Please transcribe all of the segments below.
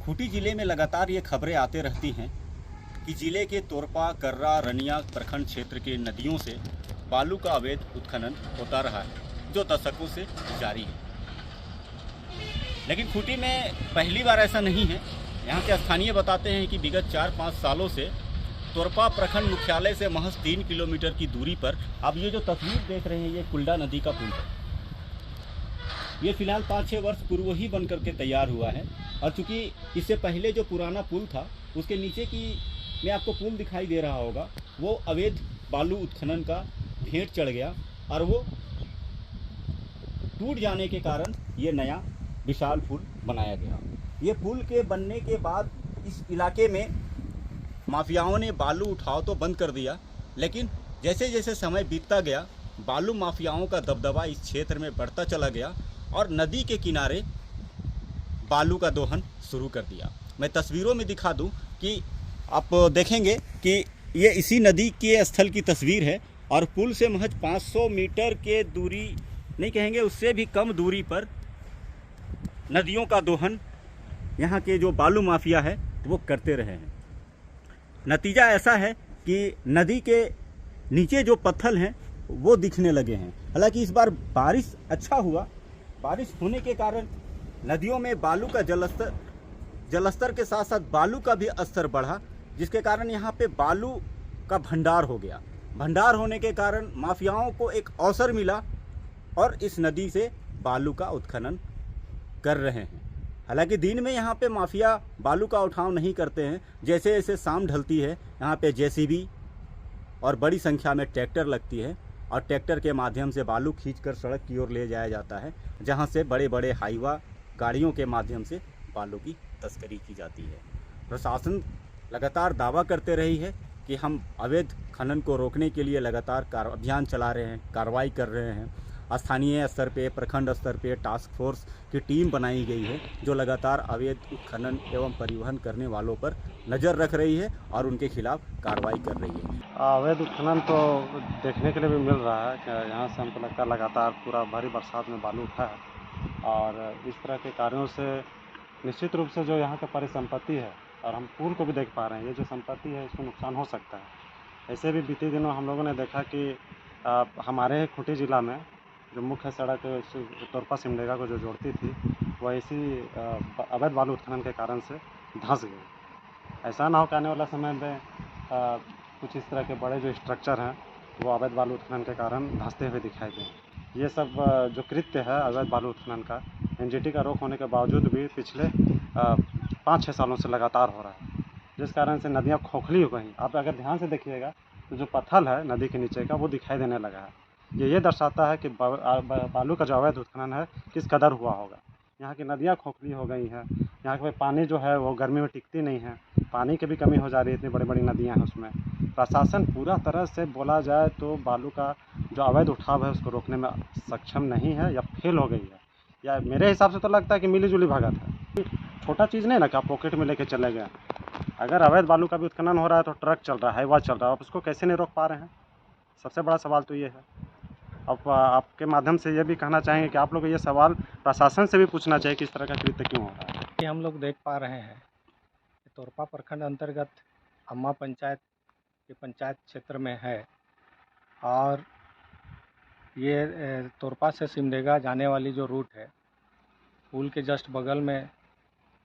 खूंटी जिले में लगातार ये खबरें आते रहती हैं कि जिले के तोरपा, कर्रा, रनिया प्रखंड क्षेत्र के नदियों से बालू का अवैध उत्खनन होता रहा है, जो दशकों से जारी है। लेकिन खूंटी में पहली बार ऐसा नहीं है। यहाँ के स्थानीय बताते हैं कि विगत 4-5 सालों से तोरपा प्रखंड मुख्यालय से महज 3 किलोमीटर की दूरी पर अब ये जो तस्वीर देख रहे हैं, ये कुल्डा नदी का पुल है। ये फिलहाल 5-6 वर्ष पूर्व ही बन करके तैयार हुआ है, और चूँकि इससे पहले जो पुराना पुल था उसके नीचे की में आपको पुल दिखाई दे रहा होगा, वो अवैध बालू उत्खनन का भेंट चढ़ गया और वो टूट जाने के कारण ये नया विशाल पुल बनाया गया। ये पुल के बनने के बाद इस इलाके में माफियाओं ने बालू उठाव तो बंद कर दिया, लेकिन जैसे जैसे समय बीतता गया बालू माफियाओं का दबदबा इस क्षेत्र में बढ़ता चला गया और नदी के किनारे बालू का दोहन शुरू कर दिया। मैं तस्वीरों में दिखा दूं कि आप देखेंगे कि ये इसी नदी के स्थल की तस्वीर है और पुल से महज 500 मीटर के दूरी नहीं कहेंगे, उससे भी कम दूरी पर नदियों का दोहन यहाँ के जो बालू माफिया है वो करते रहे हैं। नतीजा ऐसा है कि नदी के नीचे जो पत्थर हैं वो दिखने लगे हैं। हालांकि इस बार बारिश अच्छा हुआ, बारिश होने के कारण नदियों में बालू का जलस्तर के साथ साथ बालू का भी स्तर बढ़ा, जिसके कारण यहाँ पे बालू का भंडार हो गया। भंडार होने के कारण माफियाओं को एक अवसर मिला और इस नदी से बालू का उत्खनन कर रहे हैं। हालांकि दिन में यहाँ पे माफिया बालू का उठाव नहीं करते हैं। जैसे जैसे शाम ढलती है यहाँ पे जेसीबी और बड़ी संख्या में ट्रैक्टर लगती है और ट्रैक्टर के माध्यम से बालू खींचकर सड़क की ओर ले जाया जाता है, जहाँ से बड़े बड़े हाईवा गाड़ियों के माध्यम से बालू की तस्करी की जाती है। प्रशासन लगातार दावा करते रही है कि हम अवैध खनन को रोकने के लिए लगातार अभियान चला रहे हैं, कार्रवाई कर रहे हैं। स्थानीय स्तर पे, प्रखंड स्तर पे टास्क फोर्स की टीम बनाई गई है जो लगातार अवैध उत्खनन एवं परिवहन करने वालों पर नज़र रख रही है और उनके खिलाफ कार्रवाई कर रही है। अवैध उत्खनन तो देखने के लिए भी मिल रहा है कि यहाँ से हमको लगता है लगातार पूरा भारी बरसात में बालू उठा है और इस तरह के कार्यों से निश्चित रूप से जो यहाँ का परिसंपत्ति है और हम पुल को भी देख पा रहे हैं, ये जो संपत्ति है इसको नुकसान हो सकता है। ऐसे भी बीते दिनों हम लोगों ने देखा कि हमारे खूंटी ज़िला में जो मुख्य सड़क तोरपा सिमडेगा को जो जोड़ती थी वह इसी अवैध बालू उत्खनन के कारण से धंस गई। ऐसा ना हो कि आने वाला समय में कुछ इस तरह के बड़े जो स्ट्रक्चर हैं वो अवैध बालू उत्खनन के कारण धंसते हुए दिखाई दें। ये सब जो कृत्य है अवैध बालू उत्खनन का एनजीटी का रोक होने के बावजूद भी पिछले 5-6 सालों से लगातार हो रहा है, जिस कारण से नदियाँ खोखली हो गई। आप अगर ध्यान से देखिएगा तो जो पत्थर है नदी के नीचे का वो दिखाई देने लगा है। ये दर्शाता है कि बालू का जो अवैध उत्खनन है किस कदर हुआ होगा। यहाँ की नदियाँ खोखली हो गई हैं, यहाँ के पानी जो है वो गर्मी में टिकती नहीं है, पानी की भी कमी हो जा रही है, इतनी बड़ी बड़ी नदियाँ हैं उसमें। प्रशासन पूरा तरह से बोला जाए तो बालू का जो अवैध उठाव है उसको रोकने में सक्षम नहीं है या फेल हो गई है, या मेरे हिसाब से तो लगता है कि मिली जुली भगत है। छोटा चीज़ नहीं ना कि आप पॉकेट में लेके चले गए। अगर अवैध बालू का भी उत्खनन हो रहा है तो ट्रक चल रहा है, हाईवा चल रहा है, आप उसको कैसे नहीं रोक पा रहे हैं? सबसे बड़ा सवाल तो ये है। अब आपके माध्यम से ये भी कहना चाहेंगे कि आप लोग ये सवाल प्रशासन से भी पूछना चाहिए कि इस तरह का कृत्य क्यों हो रहा है। ये हम लोग देख पा रहे हैं तोरपा प्रखंड अंतर्गत अम्मा पंचायत के पंचायत क्षेत्र में है और ये तोरपा से सिमडेगा जाने वाली जो रूट है, पुल के जस्ट बगल में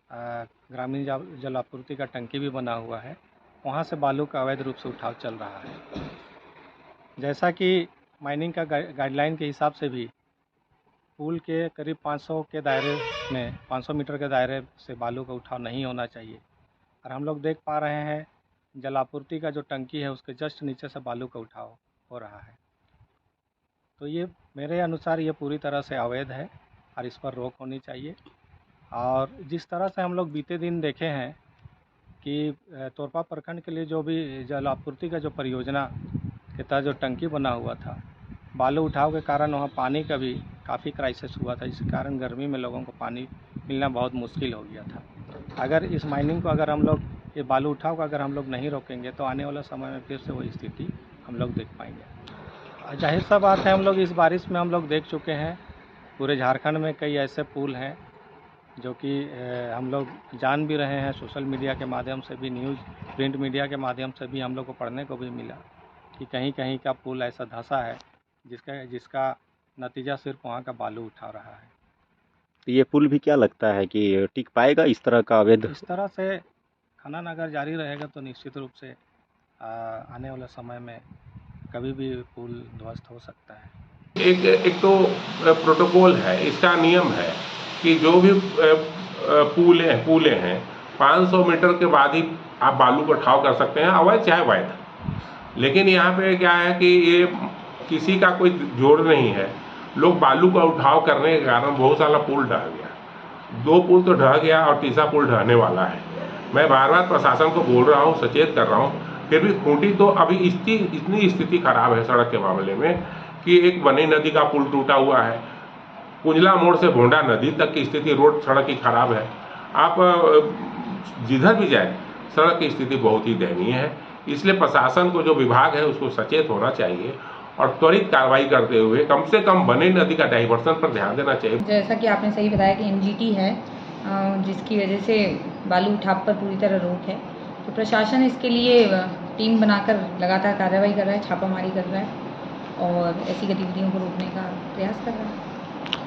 ग्रामीण जल आपूर्ति का टंकी भी बना हुआ है, वहाँ से बालू का अवैध रूप से उठाव चल रहा है। जैसा कि माइनिंग का गाइडलाइन के हिसाब से भी पुल के करीब 500 के दायरे में 500 मीटर के दायरे से बालू का उठाव नहीं होना चाहिए, और हम लोग देख पा रहे हैं जल आपूर्ति का जो टंकी है उसके जस्ट नीचे से बालू का उठाव हो रहा है। तो ये मेरे अनुसार ये पूरी तरह से अवैध है और इस पर रोक होनी चाहिए। और जिस तरह से हम लोग बीते दिन देखे हैं कि तोरपा प्रखंड के लिए जो भी जल आपूर्ति का जो परियोजना के तहत जो टंकी बना हुआ था, बालू उठाव के कारण वहाँ पानी का भी काफ़ी क्राइसिस हुआ था, जिस कारण गर्मी में लोगों को पानी मिलना बहुत मुश्किल हो गया था। अगर इस माइनिंग को अगर हम लोग ये बालू उठाव को अगर हम लोग नहीं रोकेंगे तो आने वाला समय में फिर से वही स्थिति हम लोग देख पाएंगे। जाहिर सा बात है, हम लोग इस बारिश में हम लोग देख चुके हैं पूरे झारखंड में कई ऐसे पुल हैं जो कि हम लोग जान भी रहे हैं, सोशल मीडिया के माध्यम से भी, न्यूज़ प्रिंट मीडिया के माध्यम से भी हम लोग को पढ़ने को भी मिला कि कहीं कहीं का पुल ऐसा धंसा है जिसका नतीजा सिर्फ वहाँ का बालू उठा रहा है। तो ये पुल भी क्या लगता है कि टिक पाएगा इस तरह का अवैध? इस तरह से खनन अगर जारी रहेगा तो निश्चित रूप से आने वाले समय में कभी भी पुल ध्वस्त हो सकता है। एक तो प्रोटोकॉल है, इसका नियम है कि जो भी पुलें हैं 500 मीटर के बाद ही आप बालू का उठाव कर सकते हैं, अवैध चाहे वैध। लेकिन यहाँ पे क्या है कि ये किसी का कोई जोड़ नहीं है, लोग बालू का उठाव करने के कारण बहुत सारा पुल ढह गया, 2 पुल तो ढह गया और तीसरा पुल ढहने वाला है। मैं बार बार प्रशासन को बोल रहा हूँ, सचेत कर रहा हूँ, फिर भी खूंटी तो अभी इतनी स्थिति खराब है सड़क के मामले में कि एक बनी नदी का पुल टूटा हुआ है, कुंजला मोड़ से भोंडा नदी तक की स्थिति रोड सड़क की खराब है। आप जिधर भी जाए सड़क की स्थिति बहुत ही दयनीय है। इसलिए प्रशासन को जो विभाग है उसको सचेत होना चाहिए और त्वरित कार्रवाई करते हुए कम से कम बनी नदी का डाइवर्सन पर ध्यान देना चाहिए। जैसा कि आपने सही बताया कि एनजीटी है जिसकी वजह से बालू उठाव पर पूरी तरह रोक है, तो प्रशासन इसके लिए टीम बनाकर लगातार कार्रवाई कर रहा है, छापामारी कर रहा है और ऐसी गतिविधियों को रोकने का प्रयास कर रहा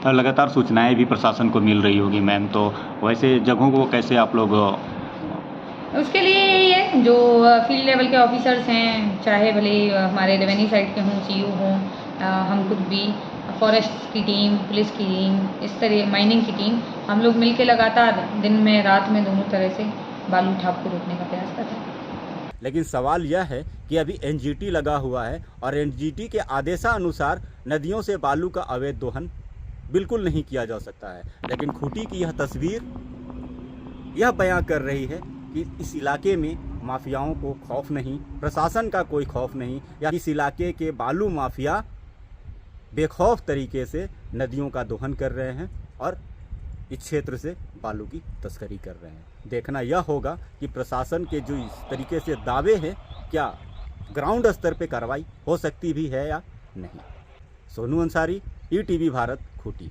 है। लगातार सूचनाएं भी प्रशासन को मिल रही होगी मैम, तो वैसे जगहों को कैसे आप लोग? उसके लिए यही है, जो फील्ड लेवल के ऑफिसर्स हैं, चाहे भले हमारे रेवेन्यू साइड के हों, सीओ हों, हम खुद भी, फॉरेस्ट की टीम, पुलिस की टीम, इस तरह माइनिंग की टीम, हम लोग मिलकर लगातार दिन में रात में दोनों तरह से बालू उठाव को रोकने का प्रयास कर रहे हैं। लेकिन सवाल यह है कि अभी एनजीटी लगा हुआ है और एनजीटी के आदेशानुसार नदियों से बालू का अवैध दोहन बिल्कुल नहीं किया जा सकता है। लेकिन खूंटी की यह तस्वीर यह बयां कर रही है कि इस इलाके में माफियाओं को खौफ नहीं, प्रशासन का कोई खौफ नहीं, या इस इलाके के बालू माफिया बेखौफ तरीके से नदियों का दोहन कर रहे हैं और इस क्षेत्र से बालू की तस्करी कर रहे हैं। देखना यह होगा कि प्रशासन के जो इस तरीके से दावे हैं, क्या ग्राउंड स्तर पे कार्रवाई हो सकती भी है या नहीं। सोनू अंसारी, ईटीवी भारत, खूंटी।